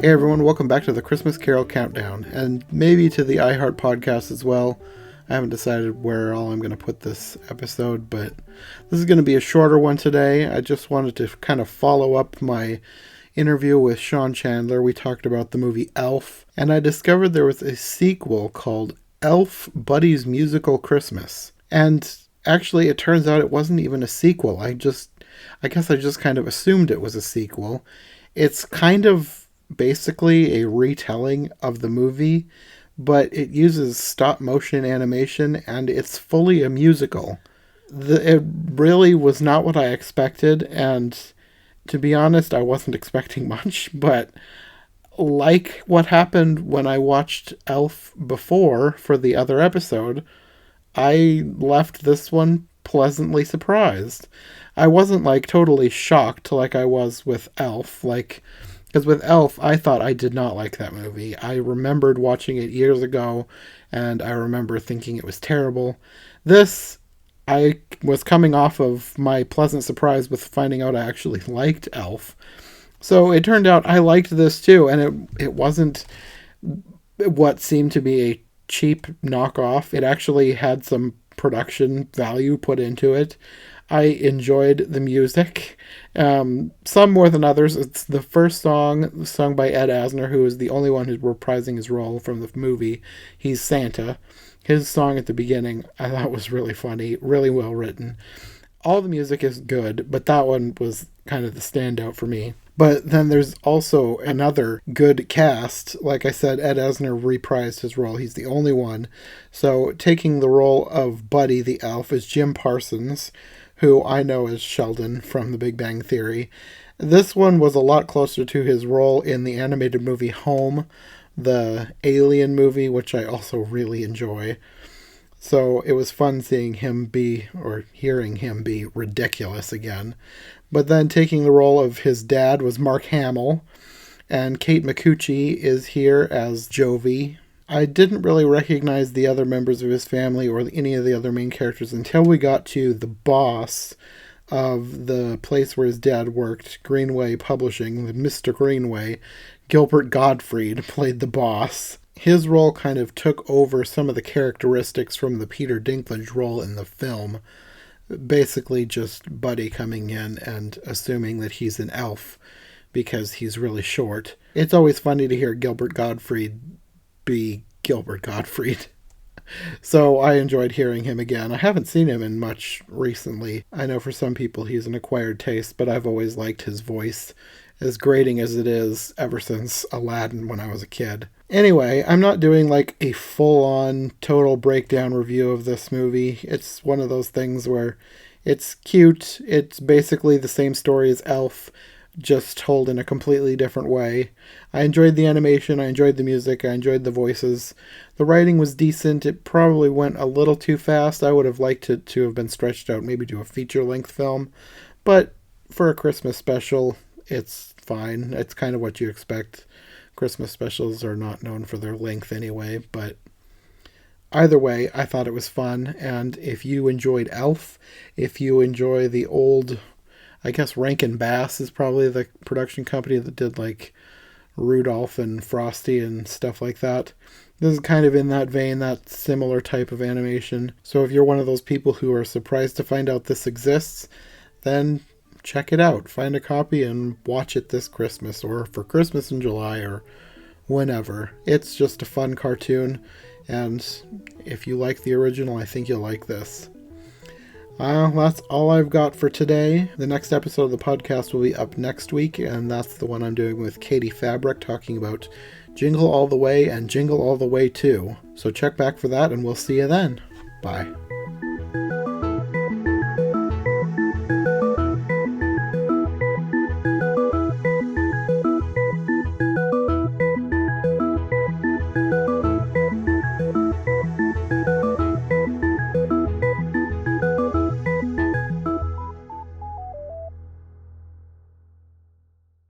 Hey everyone, welcome back to the Christmas Carol Countdown, and maybe to the iHeart podcast as well. I haven't decided where all I'm going to put this episode, but this is going to be a shorter one today. I just wanted to kind of follow up my interview with Sean Chandler. We talked about the movie Elf, and I discovered there was a sequel called Elf Buddy's Musical Christmas. And actually, it turns out it wasn't even a sequel. I guess I just kind of assumed it was a sequel. It's kind of basically a retelling of the movie, but it uses stop motion animation and it's fully a musical. It really was not what I expected, and to be honest, I wasn't expecting much, but like what happened when I watched Elf before for the other episode, I left this one pleasantly surprised. I wasn't like totally shocked like I was with Elf, because with Elf, I thought I did not like that movie. I remembered watching it years ago, and I remember thinking it was terrible. This, I was coming off of my pleasant surprise with finding out I actually liked Elf. So it turned out I liked this too, and it wasn't what seemed to be a cheap knockoff. It actually had some production value put into it. I enjoyed the music, some more than others. It's the first song sung by Ed Asner, who is the only one who's reprising his role from the movie. He's Santa. His song at the beginning I thought was really funny, really well written. All the music is good, but that one was kind of the standout for me. But then there's also another good cast. Like I said, Ed Asner reprised his role. He's the only one. So taking the role of Buddy the Elf is Jim Parsons, who I know as Sheldon from The Big Bang Theory. This one was a lot closer to his role in the animated movie Home, the Alien movie, which I also really enjoy. So it was fun seeing him be, or hearing him be, ridiculous again. But then taking the role of his dad was Mark Hamill, and Kate Micucci is here as Jovi. I didn't really recognize the other members of his family or any of the other main characters until we got to the boss of the place where his dad worked, Greenway Publishing, the Mr. Greenway. Gilbert Gottfried played the boss. His role kind of took over some of the characteristics from the Peter Dinklage role in the film. Basically just Buddy coming in and assuming that he's an elf because he's really short. It's always funny to hear Gilbert Gottfried be Gilbert Gottfried. So I enjoyed hearing him again. I haven't seen him in much recently. I know for some people he's an acquired taste, but I've always liked his voice, as grating as it is, ever since Aladdin when I was a kid. Anyway, I'm not doing like a full-on total breakdown review of this movie. It's one of those things where it's cute. It's basically the same story as Elf, just told in a completely different way. I enjoyed the animation, I enjoyed the music, I enjoyed the voices. The writing was decent. It probably went a little too fast. I would have liked it to have been stretched out maybe to a feature-length film. But for a Christmas special, it's fine. It's kind of what you expect. Christmas specials are not known for their length anyway, but either way, I thought it was fun. And if you enjoyed Elf, if you enjoy the old, I guess Rankin Bass is probably the production company that did like Rudolph and Frosty and stuff like that. This is kind of in that vein, that similar type of animation. So if you're one of those people who are surprised to find out this exists, then check it out. Find a copy and watch it this Christmas, or for Christmas in July, or whenever. It's just a fun cartoon, and if you like the original, I think you'll like this. That's all I've got for today. The next episode of the podcast will be up next week, and that's the one I'm doing with Katie Fabric, talking about Jingle All the Way and Jingle All the Way 2. So check back for that, and we'll see you then. Bye.